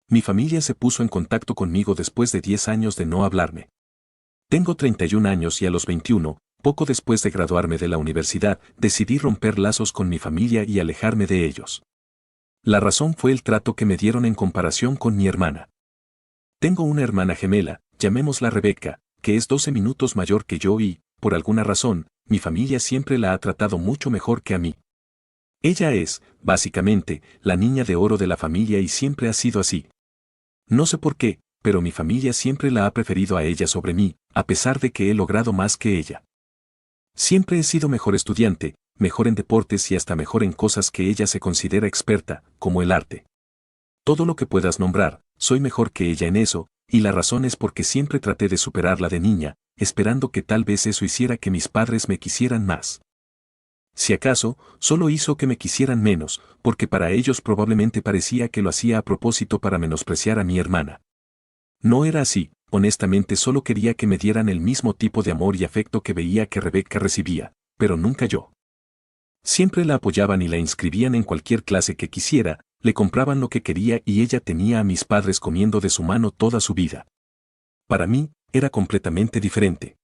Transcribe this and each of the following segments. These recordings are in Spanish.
Mi familia se puso en contacto conmigo después de 10 años de no hablarme. Tengo 31 años y a los 21, poco después de graduarme de la universidad, decidí romper lazos con mi familia y alejarme de ellos. La razón fue el trato que me dieron en comparación con mi hermana. Tengo una hermana gemela, llamémosla Rebeca, que es 12 minutos mayor que yo y, por alguna razón, mi familia siempre la ha tratado mucho mejor que a mí. Ella es, básicamente, la niña de oro de la familia y siempre ha sido así. No sé por qué, pero mi familia siempre la ha preferido a ella sobre mí, a pesar de que he logrado más que ella. Siempre he sido mejor estudiante, mejor en deportes y hasta mejor en cosas que ella se considera experta, como el arte. Todo lo que puedas nombrar, soy mejor que ella en eso, y la razón es porque siempre traté de superarla de niña, esperando que tal vez eso hiciera que mis padres me quisieran más. Si acaso, solo hizo que me quisieran menos, porque para ellos probablemente parecía que lo hacía a propósito para menospreciar a mi hermana. No era así, honestamente solo quería que me dieran el mismo tipo de amor y afecto que veía que Rebeca recibía, pero nunca yo. Siempre la apoyaban y la inscribían en cualquier clase que quisiera, le compraban lo que quería y ella tenía a mis padres comiendo de su mano toda su vida. Para mí, era completamente diferente.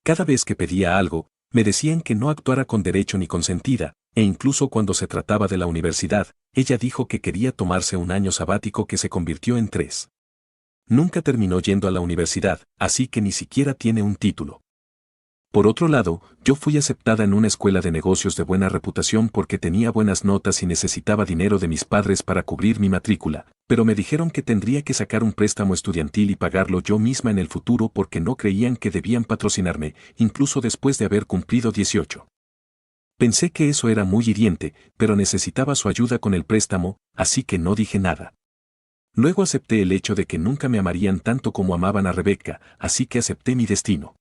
Cada vez que pedía algo, me decían que no actuara con derecho ni consentida, e incluso cuando se trataba de la universidad, ella dijo que quería tomarse un año sabático que se convirtió en 3. Nunca terminó yendo a la universidad, así que ni siquiera tiene un título. Por otro lado, yo fui aceptada en una escuela de negocios de buena reputación porque tenía buenas notas y necesitaba dinero de mis padres para cubrir mi matrícula, pero me dijeron que tendría que sacar un préstamo estudiantil y pagarlo yo misma en el futuro porque no creían que debían patrocinarme, incluso después de haber cumplido 18. Pensé que eso era muy hiriente, pero necesitaba su ayuda con el préstamo, así que no dije nada. Luego acepté el hecho de que nunca me amarían tanto como amaban a Rebeca, así que acepté mi destino.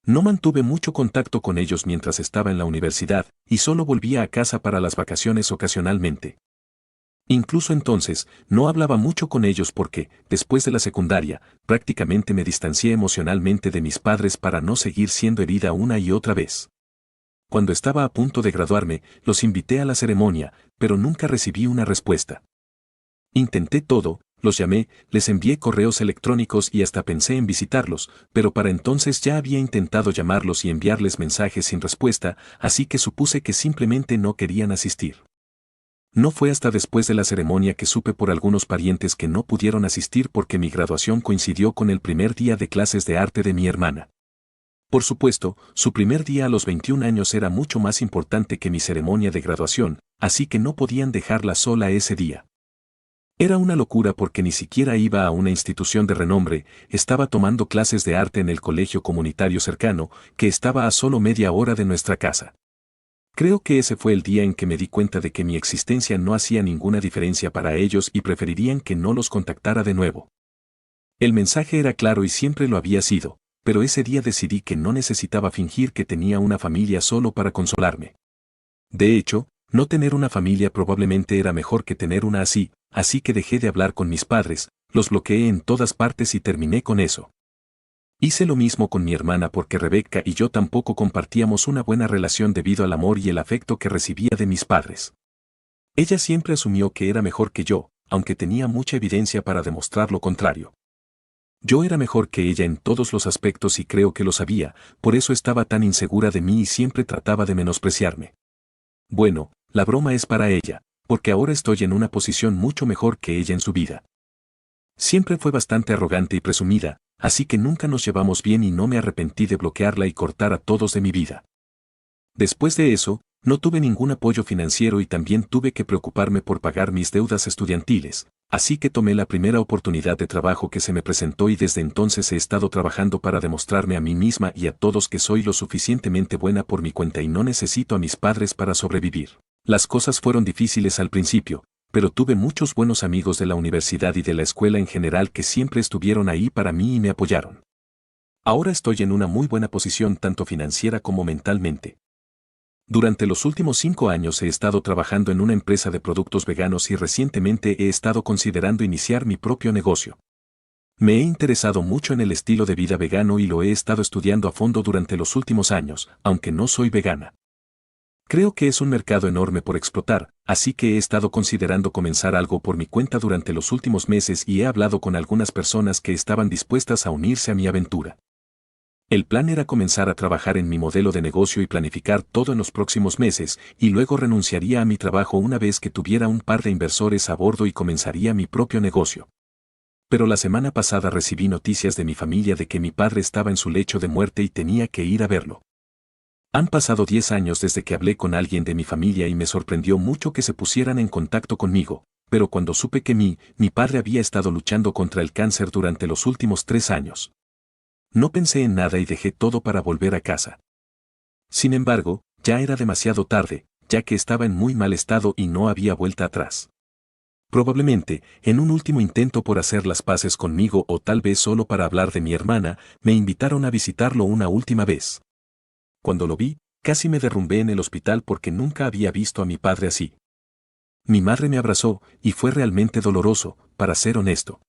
No mantuve mucho contacto con ellos mientras estaba en la universidad, y solo volvía a casa para las vacaciones ocasionalmente. Incluso entonces, no hablaba mucho con ellos porque, después de la secundaria, prácticamente me distancié emocionalmente de mis padres para no seguir siendo herida una y otra vez. Cuando estaba a punto de graduarme, los invité a la ceremonia, pero nunca recibí una respuesta. Intenté todo, los llamé, les envié correos electrónicos y hasta pensé en visitarlos, pero para entonces ya había intentado llamarlos y enviarles mensajes sin respuesta, así que supuse que simplemente no querían asistir. No fue hasta después de la ceremonia que supe por algunos parientes que no pudieron asistir porque mi graduación coincidió con el primer día de clases de arte de mi hermana. Por supuesto, su primer día a los 21 años era mucho más importante que mi ceremonia de graduación, así que no podían dejarla sola ese día. Era una locura porque ni siquiera iba a una institución de renombre, estaba tomando clases de arte en el colegio comunitario cercano, que estaba a solo media hora de nuestra casa. Creo que ese fue el día en que me di cuenta de que mi existencia no hacía ninguna diferencia para ellos y preferirían que no los contactara de nuevo. El mensaje era claro y siempre lo había sido, pero ese día decidí que no necesitaba fingir que tenía una familia solo para consolarme. De hecho, no tener una familia probablemente era mejor que tener una así que dejé de hablar con mis padres, los bloqueé en todas partes y terminé con eso. Hice lo mismo con mi hermana porque Rebeca y yo tampoco compartíamos una buena relación debido al amor y el afecto que recibía de mis padres. Ella siempre asumió que era mejor que yo, aunque tenía mucha evidencia para demostrar lo contrario. Yo era mejor que ella en todos los aspectos y creo que lo sabía, por eso estaba tan insegura de mí y siempre trataba de menospreciarme. Bueno, la broma es para ella, porque ahora estoy en una posición mucho mejor que ella en su vida. Siempre fue bastante arrogante y presumida, así que nunca nos llevamos bien y no me arrepentí de bloquearla y cortar a todos de mi vida. Después de eso, no tuve ningún apoyo financiero y también tuve que preocuparme por pagar mis deudas estudiantiles, así que tomé la primera oportunidad de trabajo que se me presentó y desde entonces he estado trabajando para demostrarme a mí misma y a todos que soy lo suficientemente buena por mi cuenta y no necesito a mis padres para sobrevivir. Las cosas fueron difíciles al principio, pero tuve muchos buenos amigos de la universidad y de la escuela en general que siempre estuvieron ahí para mí y me apoyaron. Ahora estoy en una muy buena posición tanto financiera como mentalmente. Durante los últimos 5 años he estado trabajando en una empresa de productos veganos y recientemente he estado considerando iniciar mi propio negocio. Me he interesado mucho en el estilo de vida vegano y lo he estado estudiando a fondo durante los últimos años, aunque no soy vegana. Creo que es un mercado enorme por explotar, así que he estado considerando comenzar algo por mi cuenta durante los últimos meses y he hablado con algunas personas que estaban dispuestas a unirse a mi aventura. El plan era comenzar a trabajar en mi modelo de negocio y planificar todo en los próximos meses, y luego renunciaría a mi trabajo una vez que tuviera un par de inversores a bordo y comenzaría mi propio negocio. Pero la semana pasada recibí noticias de mi familia de que mi padre estaba en su lecho de muerte y tenía que ir a verlo. Han pasado 10 años desde que hablé con alguien de mi familia y me sorprendió mucho que se pusieran en contacto conmigo, pero cuando supe que mi padre había estado luchando contra el cáncer durante los últimos 3 años. No pensé en nada y dejé todo para volver a casa. Sin embargo, ya era demasiado tarde, ya que estaba en muy mal estado y no había vuelta atrás. Probablemente, en un último intento por hacer las paces conmigo o tal vez solo para hablar de mi hermana, me invitaron a visitarlo una última vez. Cuando lo vi, casi me derrumbé en el hospital porque nunca había visto a mi padre así. Mi madre me abrazó, y fue realmente doloroso, para ser honesto.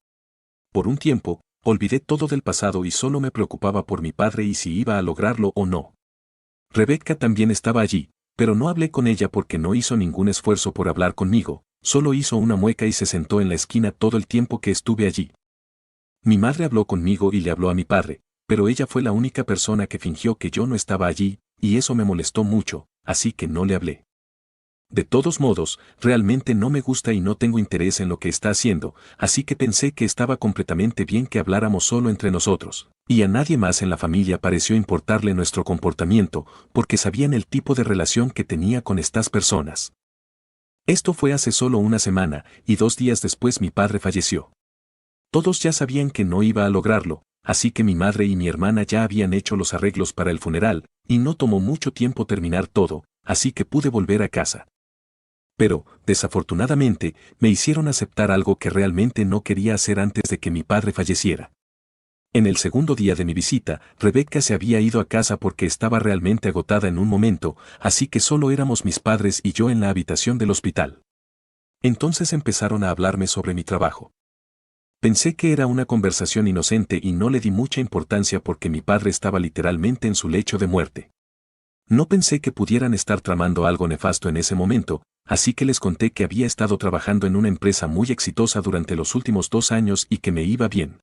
Por un tiempo, olvidé todo del pasado y solo me preocupaba por mi padre y si iba a lograrlo o no. Rebecca también estaba allí, pero no hablé con ella porque no hizo ningún esfuerzo por hablar conmigo, solo hizo una mueca y se sentó en la esquina todo el tiempo que estuve allí. Mi madre habló conmigo y le habló a mi padre, pero ella fue la única persona que fingió que yo no estaba allí, y eso me molestó mucho, así que no le hablé. De todos modos, realmente no me gusta y no tengo interés en lo que está haciendo, así que pensé que estaba completamente bien que habláramos solo entre nosotros, y a nadie más en la familia pareció importarle nuestro comportamiento, porque sabían el tipo de relación que tenía con estas personas. Esto fue hace solo una semana, y 2 días después mi padre falleció. Todos ya sabían que no iba a lograrlo, así que mi madre y mi hermana ya habían hecho los arreglos para el funeral, y no tomó mucho tiempo terminar todo, así que pude volver a casa. Pero, desafortunadamente, me hicieron aceptar algo que realmente no quería hacer antes de que mi padre falleciera. En el segundo día de mi visita, Rebecca se había ido a casa porque estaba realmente agotada en un momento, así que solo éramos mis padres y yo en la habitación del hospital. Entonces empezaron a hablarme sobre mi trabajo. Pensé que era una conversación inocente y no le di mucha importancia porque mi padre estaba literalmente en su lecho de muerte. No pensé que pudieran estar tramando algo nefasto en ese momento, así que les conté que había estado trabajando en una empresa muy exitosa durante los últimos 2 años y que me iba bien.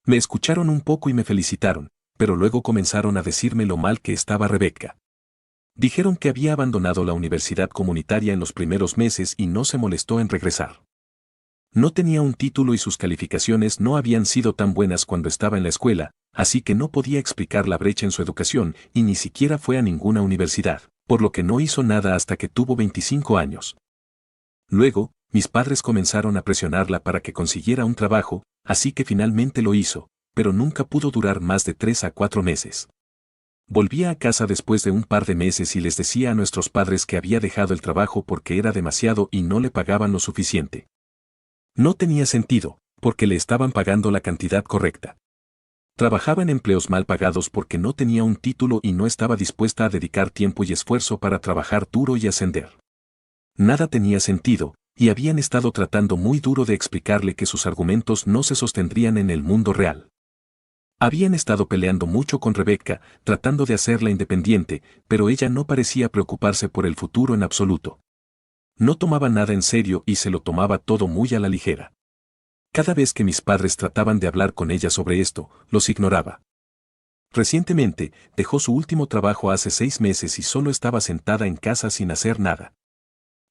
Me escucharon un poco y me felicitaron, pero luego comenzaron a decirme lo mal que estaba Rebecca. Dijeron que había abandonado la universidad comunitaria en los primeros meses y no se molestó en regresar. No tenía un título y sus calificaciones no habían sido tan buenas cuando estaba en la escuela, así que no podía explicar la brecha en su educación y ni siquiera fue a ninguna universidad, por lo que no hizo nada hasta que tuvo 25 años. Luego, mis padres comenzaron a presionarla para que consiguiera un trabajo, así que finalmente lo hizo, pero nunca pudo durar más de 3 a 4 meses. Volvía a casa después de un par de meses y les decía a nuestros padres que había dejado el trabajo porque era demasiado y no le pagaban lo suficiente. No tenía sentido, porque le estaban pagando la cantidad correcta. Trabajaba en empleos mal pagados porque no tenía un título y no estaba dispuesta a dedicar tiempo y esfuerzo para trabajar duro y ascender. Nada tenía sentido, y habían estado tratando muy duro de explicarle que sus argumentos no se sostendrían en el mundo real. Habían estado peleando mucho con Rebecca, tratando de hacerla independiente, pero ella no parecía preocuparse por el futuro en absoluto. No tomaba nada en serio y se lo tomaba todo muy a la ligera. Cada vez que mis padres trataban de hablar con ella sobre esto, los ignoraba. Recientemente, dejó su último trabajo hace 6 meses y solo estaba sentada en casa sin hacer nada.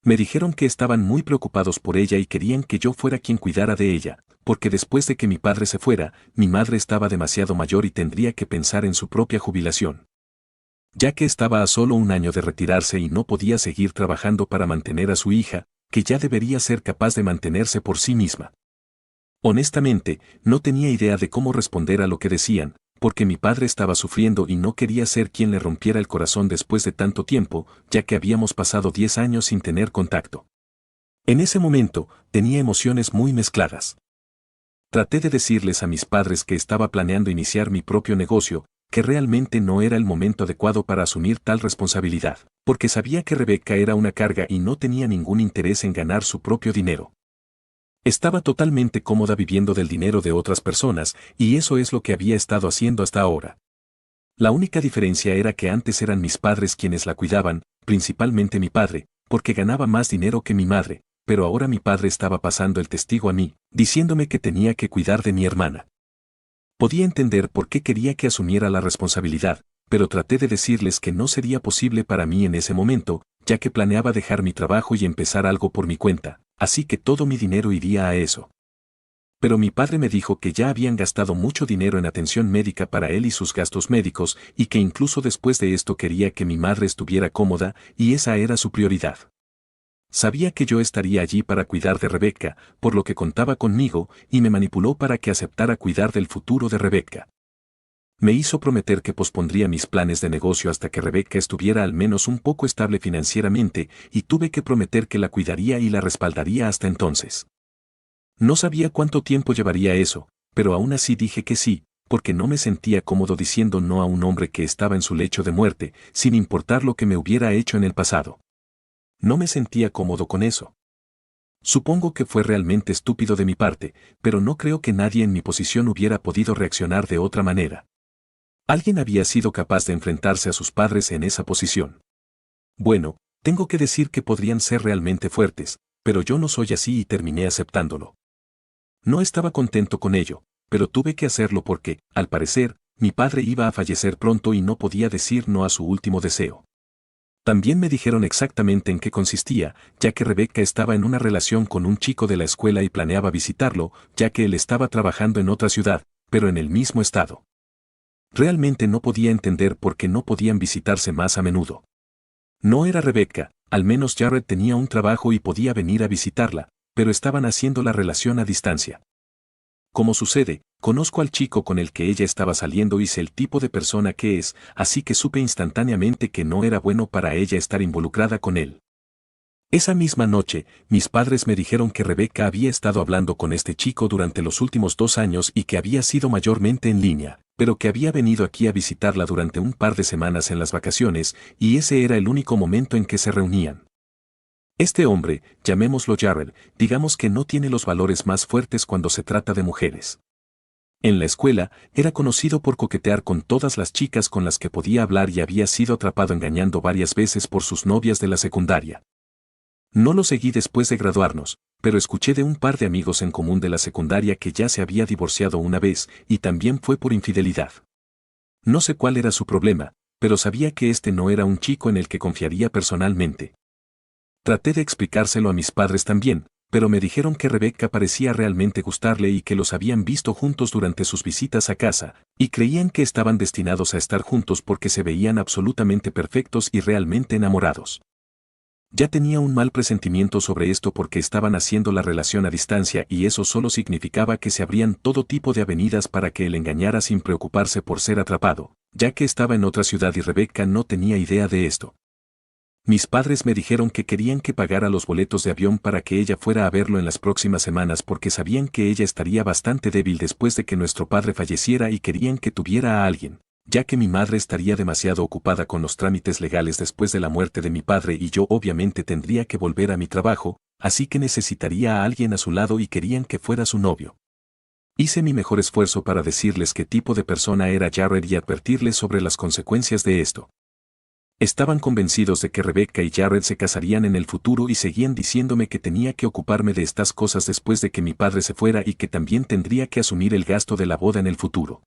Me dijeron que estaban muy preocupados por ella y querían que yo fuera quien cuidara de ella, porque después de que mi padre se fuera, mi madre estaba demasiado mayor y tendría que pensar en su propia jubilación. Ya que estaba a solo 1 año de retirarse y no podía seguir trabajando para mantener a su hija, que ya debería ser capaz de mantenerse por sí misma. Honestamente, no tenía idea de cómo responder a lo que decían, porque mi padre estaba sufriendo y no quería ser quien le rompiera el corazón después de tanto tiempo, ya que habíamos pasado 10 años sin tener contacto. En ese momento, tenía emociones muy mezcladas. Traté de decirles a mis padres que estaba planeando iniciar mi propio negocio, que realmente no era el momento adecuado para asumir tal responsabilidad, porque sabía que Rebecca era una carga y no tenía ningún interés en ganar su propio dinero. Estaba totalmente cómoda viviendo del dinero de otras personas, y eso es lo que había estado haciendo hasta ahora. La única diferencia era que antes eran mis padres quienes la cuidaban, principalmente mi padre, porque ganaba más dinero que mi madre, pero ahora mi padre estaba pasando el testigo a mí, diciéndome que tenía que cuidar de mi hermana. Podía entender por qué quería que asumiera la responsabilidad, pero traté de decirles que no sería posible para mí en ese momento, ya que planeaba dejar mi trabajo y empezar algo por mi cuenta, así que todo mi dinero iría a eso. Pero mi padre me dijo que ya habían gastado mucho dinero en atención médica para él y sus gastos médicos, y que incluso después de esto quería que mi madre estuviera cómoda, y esa era su prioridad. Sabía que yo estaría allí para cuidar de Rebeca, por lo que contaba conmigo, y me manipuló para que aceptara cuidar del futuro de Rebeca. Me hizo prometer que pospondría mis planes de negocio hasta que Rebeca estuviera al menos un poco estable financieramente, y tuve que prometer que la cuidaría y la respaldaría hasta entonces. No sabía cuánto tiempo llevaría eso, pero aún así dije que sí, porque no me sentía cómodo diciendo no a un hombre que estaba en su lecho de muerte, sin importar lo que me hubiera hecho en el pasado. No me sentía cómodo con eso. Supongo que fue realmente estúpido de mi parte, pero no creo que nadie en mi posición hubiera podido reaccionar de otra manera. Alguien había sido capaz de enfrentarse a sus padres en esa posición. Bueno, tengo que decir que podrían ser realmente fuertes, pero yo no soy así y terminé aceptándolo. No estaba contento con ello, pero tuve que hacerlo porque, al parecer, mi padre iba a fallecer pronto y no podía decir no a su último deseo. También me dijeron exactamente en qué consistía, ya que Rebeca estaba en una relación con un chico de la escuela y planeaba visitarlo, ya que él estaba trabajando en otra ciudad, pero en el mismo estado. Realmente no podía entender por qué no podían visitarse más a menudo. No era Rebeca, al menos Jared tenía un trabajo y podía venir a visitarla, pero estaban haciendo la relación a distancia. Como sucede, conozco al chico con el que ella estaba saliendo y sé el tipo de persona que es, así que supe instantáneamente que no era bueno para ella estar involucrada con él. Esa misma noche, mis padres me dijeron que Rebeca había estado hablando con este chico durante los últimos 2 años y que había sido mayormente en línea, pero que había venido aquí a visitarla durante un par de semanas en las vacaciones, y ese era el único momento en que se reunían. Este hombre, llamémoslo Jared, digamos que no tiene los valores más fuertes cuando se trata de mujeres. En la escuela, era conocido por coquetear con todas las chicas con las que podía hablar y había sido atrapado engañando varias veces por sus novias de la secundaria. No lo seguí después de graduarnos, pero escuché de un par de amigos en común de la secundaria que ya se había divorciado una vez, y también fue por infidelidad. No sé cuál era su problema, pero sabía que este no era un chico en el que confiaría personalmente. Traté de explicárselo a mis padres también, pero me dijeron que Rebeca parecía realmente gustarle y que los habían visto juntos durante sus visitas a casa, y creían que estaban destinados a estar juntos porque se veían absolutamente perfectos y realmente enamorados. Ya tenía un mal presentimiento sobre esto porque estaban haciendo la relación a distancia y eso solo significaba que se abrían todo tipo de avenidas para que él engañara sin preocuparse por ser atrapado, ya que estaba en otra ciudad y Rebeca no tenía idea de esto. Mis padres me dijeron que querían que pagara los boletos de avión para que ella fuera a verlo en las próximas semanas porque sabían que ella estaría bastante débil después de que nuestro padre falleciera y querían que tuviera a alguien, ya que mi madre estaría demasiado ocupada con los trámites legales después de la muerte de mi padre y yo obviamente tendría que volver a mi trabajo, así que necesitaría a alguien a su lado y querían que fuera su novio. Hice mi mejor esfuerzo para decirles qué tipo de persona era Jared y advertirles sobre las consecuencias de esto. Estaban convencidos de que Rebeca y Jared se casarían en el futuro y seguían diciéndome que tenía que ocuparme de estas cosas después de que mi padre se fuera y que también tendría que asumir el gasto de la boda en el futuro.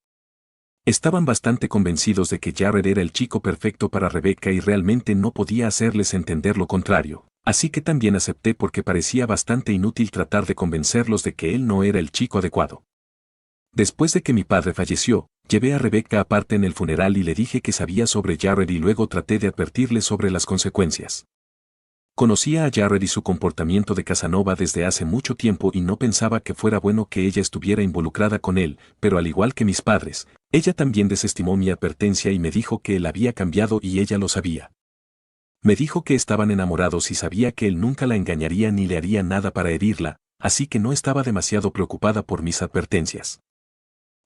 Estaban bastante convencidos de que Jared era el chico perfecto para Rebeca y realmente no podía hacerles entender lo contrario, así que también acepté porque parecía bastante inútil tratar de convencerlos de que él no era el chico adecuado. Después de que mi padre falleció, llevé a Rebeca aparte en el funeral y le dije que sabía sobre Jared y luego traté de advertirle sobre las consecuencias. Conocía a Jared y su comportamiento de Casanova desde hace mucho tiempo y no pensaba que fuera bueno que ella estuviera involucrada con él, pero al igual que mis padres, ella también desestimó mi advertencia y me dijo que él había cambiado y ella lo sabía. Me dijo que estaban enamorados y sabía que él nunca la engañaría ni le haría nada para herirla, así que no estaba demasiado preocupada por mis advertencias.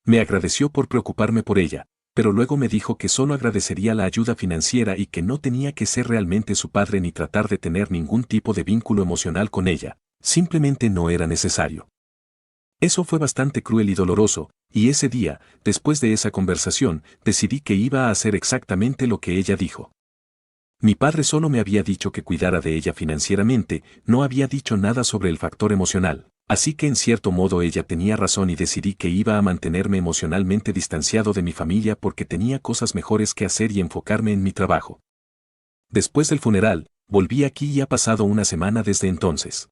Me agradeció por preocuparme por ella, pero luego me dijo que solo agradecería la ayuda financiera y que no tenía que ser realmente su padre ni tratar de tener ningún tipo de vínculo emocional con ella, simplemente no era necesario. Eso fue bastante cruel y doloroso, y ese día, después de esa conversación, decidí que iba a hacer exactamente lo que ella dijo. Mi padre solo me había dicho que cuidara de ella financieramente, no había dicho nada sobre el factor emocional. Así que en cierto modo ella tenía razón y decidí que iba a mantenerme emocionalmente distanciado de mi familia porque tenía cosas mejores que hacer y enfocarme en mi trabajo. Después del funeral, volví aquí y ha pasado una semana desde entonces.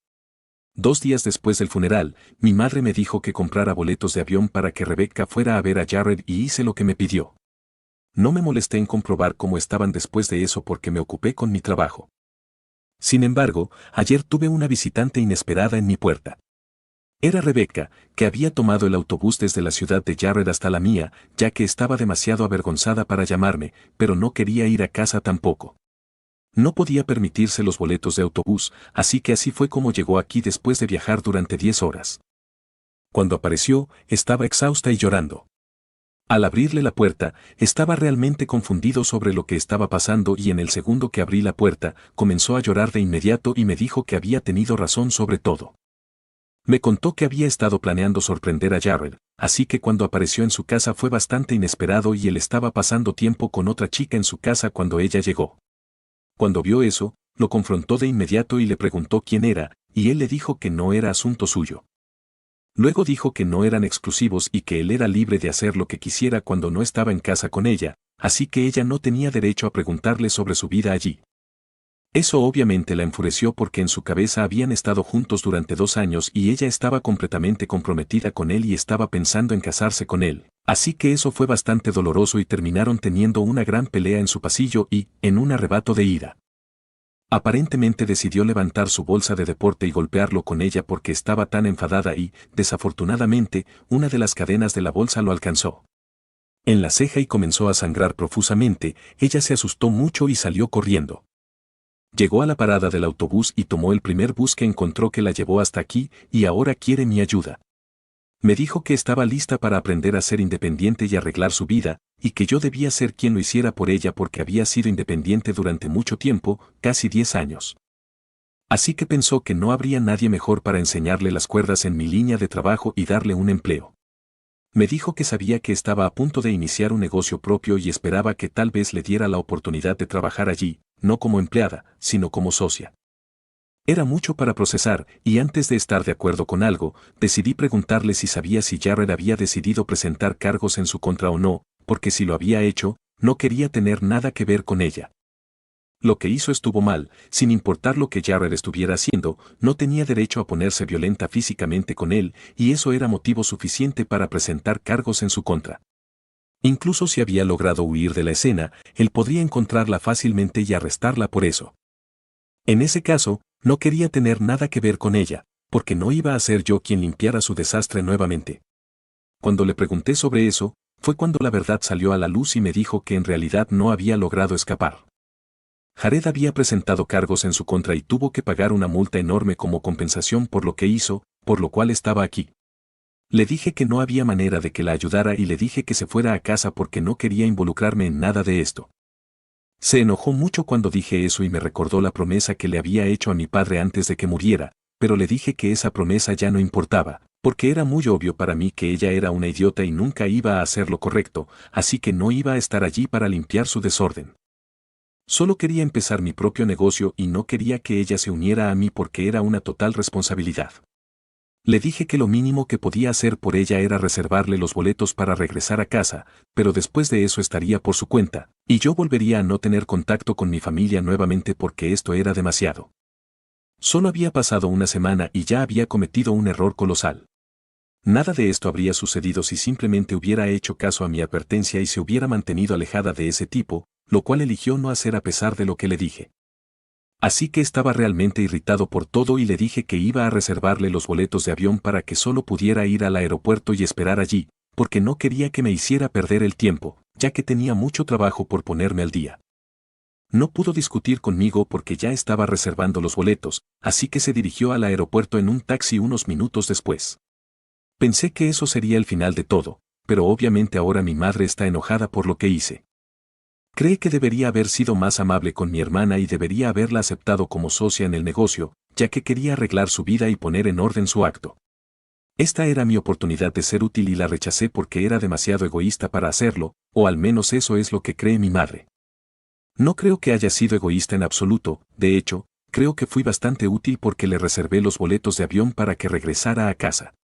2 días después del funeral, mi madre me dijo que comprara boletos de avión para que Rebecca fuera a ver a Jared y hice lo que me pidió. No me molesté en comprobar cómo estaban después de eso porque me ocupé con mi trabajo. Sin embargo, ayer tuve una visitante inesperada en mi puerta. Era Rebecca, que había tomado el autobús desde la ciudad de Jared hasta la mía, ya que estaba demasiado avergonzada para llamarme, pero no quería ir a casa tampoco. No podía permitirse los boletos de autobús, así que así fue como llegó aquí después de viajar durante 10 horas. Cuando apareció, estaba exhausta y llorando. Al abrirle la puerta, estaba realmente confundido sobre lo que estaba pasando y en el segundo que abrí la puerta, comenzó a llorar de inmediato y me dijo que había tenido razón sobre todo. Me contó que había estado planeando sorprender a Jared, así que cuando apareció en su casa fue bastante inesperado y él estaba pasando tiempo con otra chica en su casa cuando ella llegó. Cuando vio eso, lo confrontó de inmediato y le preguntó quién era, y él le dijo que no era asunto suyo. Luego dijo que no eran exclusivos y que él era libre de hacer lo que quisiera cuando no estaba en casa con ella, así que ella no tenía derecho a preguntarle sobre su vida allí. Eso obviamente la enfureció porque en su cabeza habían estado juntos durante 2 años y ella estaba completamente comprometida con él y estaba pensando en casarse con él. Así que eso fue bastante doloroso y terminaron teniendo una gran pelea en su pasillo y, en un arrebato de ira, aparentemente decidió levantar su bolsa de deporte y golpearlo con ella porque estaba tan enfadada y, desafortunadamente, una de las cadenas de la bolsa lo alcanzó en la ceja y comenzó a sangrar profusamente. Ella se asustó mucho y salió corriendo. Llegó a la parada del autobús y tomó el primer bus que encontró que la llevó hasta aquí y ahora quiere mi ayuda. Me dijo que estaba lista para aprender a ser independiente y arreglar su vida, y que yo debía ser quien lo hiciera por ella porque había sido independiente durante mucho tiempo, casi 10 años. Así que pensó que no habría nadie mejor para enseñarle las cuerdas en mi línea de trabajo y darle un empleo. Me dijo que sabía que estaba a punto de iniciar un negocio propio y esperaba que tal vez le diera la oportunidad de trabajar allí, no como empleada, sino como socia. Era mucho para procesar, y antes de estar de acuerdo con algo, decidí preguntarle si sabía si Jared había decidido presentar cargos en su contra o no, porque si lo había hecho, no quería tener nada que ver con ella. Lo que hizo estuvo mal, sin importar lo que Jared estuviera haciendo, no tenía derecho a ponerse violenta físicamente con él, y eso era motivo suficiente para presentar cargos en su contra. Incluso si había logrado huir de la escena, él podría encontrarla fácilmente y arrestarla por eso. En ese caso, no quería tener nada que ver con ella, porque no iba a ser yo quien limpiara su desastre nuevamente. Cuando le pregunté sobre eso, fue cuando la verdad salió a la luz y me dijo que en realidad no había logrado escapar. Jared había presentado cargos en su contra y tuvo que pagar una multa enorme como compensación por lo que hizo, por lo cual estaba aquí. Le dije que no había manera de que la ayudara y le dije que se fuera a casa porque no quería involucrarme en nada de esto. Se enojó mucho cuando dije eso y me recordó la promesa que le había hecho a mi padre antes de que muriera, pero le dije que esa promesa ya no importaba, porque era muy obvio para mí que ella era una idiota y nunca iba a hacer lo correcto, así que no iba a estar allí para limpiar su desorden. Solo quería empezar mi propio negocio y no quería que ella se uniera a mí porque era una total responsabilidad. Le dije que lo mínimo que podía hacer por ella era reservarle los boletos para regresar a casa, pero después de eso estaría por su cuenta, y yo volvería a no tener contacto con mi familia nuevamente porque esto era demasiado. Solo había pasado una semana y ya había cometido un error colosal. Nada de esto habría sucedido si simplemente hubiera hecho caso a mi advertencia y se hubiera mantenido alejada de ese tipo, lo cual eligió no hacer a pesar de lo que le dije. Así que estaba realmente irritado por todo y le dije que iba a reservarle los boletos de avión para que solo pudiera ir al aeropuerto y esperar allí, porque no quería que me hiciera perder el tiempo, ya que tenía mucho trabajo por ponerme al día. No pudo discutir conmigo porque ya estaba reservando los boletos, así que se dirigió al aeropuerto en un taxi unos minutos después. Pensé que eso sería el final de todo, pero obviamente ahora mi madre está enojada por lo que hice. Cree que debería haber sido más amable con mi hermana y debería haberla aceptado como socia en el negocio, ya que quería arreglar su vida y poner en orden su acto. Esta era mi oportunidad de ser útil y la rechacé porque era demasiado egoísta para hacerlo, o al menos eso es lo que cree mi madre. No creo que haya sido egoísta en absoluto, de hecho, creo que fui bastante útil porque le reservé los boletos de avión para que regresara a casa.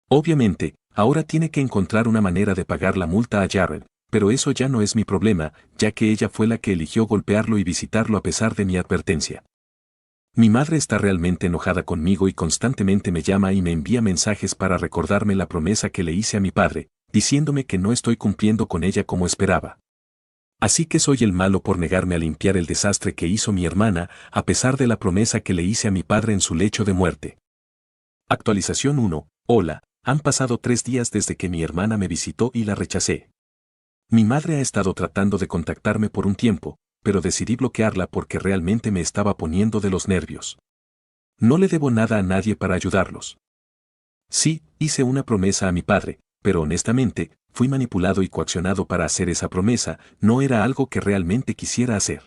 Obviamente, ahora tiene que encontrar una manera de pagar la multa a Jared, pero eso ya no es mi problema, ya que ella fue la que eligió golpearlo y visitarlo a pesar de mi advertencia. Mi madre está realmente enojada conmigo y constantemente me llama y me envía mensajes para recordarme la promesa que le hice a mi padre, diciéndome que no estoy cumpliendo con ella como esperaba. Así que soy el malo por negarme a limpiar el desastre que hizo mi hermana, a pesar de la promesa que le hice a mi padre en su lecho de muerte. Actualización 1. Hola, han pasado 3 días desde que mi hermana me visitó y la rechacé. Mi madre ha estado tratando de contactarme por un tiempo, pero decidí bloquearla porque realmente me estaba poniendo de los nervios. No le debo nada a nadie para ayudarlos. Sí, hice una promesa a mi padre, pero honestamente, fui manipulado y coaccionado para hacer esa promesa, no era algo que realmente quisiera hacer.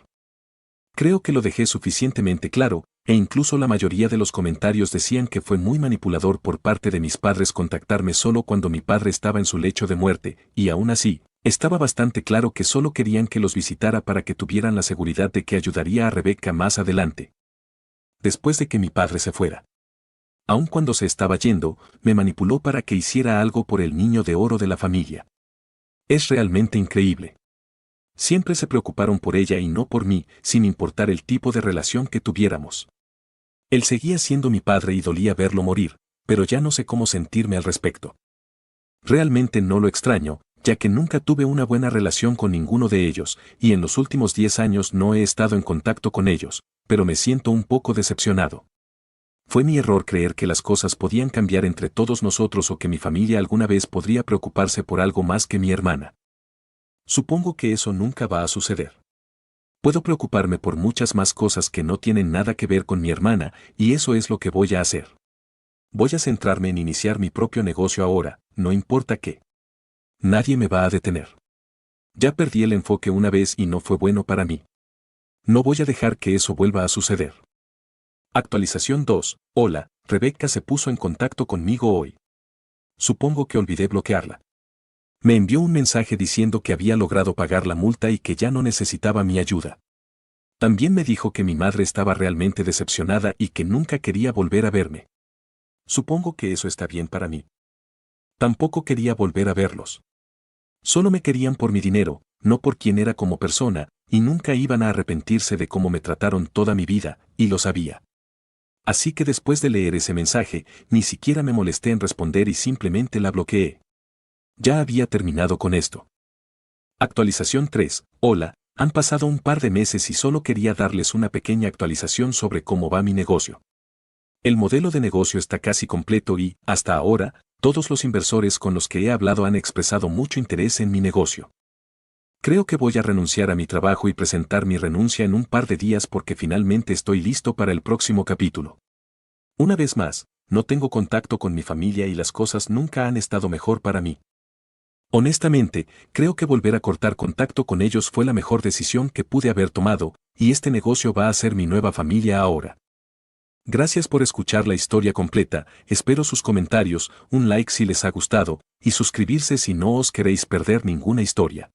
Creo que lo dejé suficientemente claro, e incluso la mayoría de los comentarios decían que fue muy manipulador por parte de mis padres contactarme solo cuando mi padre estaba en su lecho de muerte, y aún así, estaba bastante claro que solo querían que los visitara para que tuvieran la seguridad de que ayudaría a Rebecca más adelante. Después de que mi padre se fuera. Aun cuando se estaba yendo, me manipuló para que hiciera algo por el niño de oro de la familia. Es realmente increíble. Siempre se preocuparon por ella y no por mí, sin importar el tipo de relación que tuviéramos. Él seguía siendo mi padre y dolía verlo morir, pero ya no sé cómo sentirme al respecto. Realmente no lo extraño, ya que nunca tuve una buena relación con ninguno de ellos, y en los últimos 10 años no he estado en contacto con ellos, pero me siento un poco decepcionado. Fue mi error creer que las cosas podían cambiar entre todos nosotros o que mi familia alguna vez podría preocuparse por algo más que mi hermana. Supongo que eso nunca va a suceder. Puedo preocuparme por muchas más cosas que no tienen nada que ver con mi hermana, y eso es lo que voy a hacer. Voy a centrarme en iniciar mi propio negocio ahora, no importa qué. Nadie me va a detener. Ya perdí el enfoque una vez y no fue bueno para mí. No voy a dejar que eso vuelva a suceder. Actualización 2. Hola, Rebecca se puso en contacto conmigo hoy. Supongo que olvidé bloquearla. Me envió un mensaje diciendo que había logrado pagar la multa y que ya no necesitaba mi ayuda. También me dijo que mi madre estaba realmente decepcionada y que nunca quería volver a verme. Supongo que eso está bien para mí. Tampoco quería volver a verlos. Solo me querían por mi dinero, no por quién era como persona, y nunca iban a arrepentirse de cómo me trataron toda mi vida, y lo sabía. Así que después de leer ese mensaje, ni siquiera me molesté en responder y simplemente la bloqueé. Ya había terminado con esto. Actualización 3. Hola, han pasado un par de meses y solo quería darles una pequeña actualización sobre cómo va mi negocio. El modelo de negocio está casi completo y, hasta ahora, todos los inversores con los que he hablado han expresado mucho interés en mi negocio. Creo que voy a renunciar a mi trabajo y presentar mi renuncia en un par de días porque finalmente estoy listo para el próximo capítulo. Una vez más, no tengo contacto con mi familia y las cosas nunca han estado mejor para mí. Honestamente, creo que volver a cortar contacto con ellos fue la mejor decisión que pude haber tomado, y este negocio va a ser mi nueva familia ahora. Gracias por escuchar la historia completa, espero sus comentarios, un like si les ha gustado, y suscribirse si no os queréis perder ninguna historia.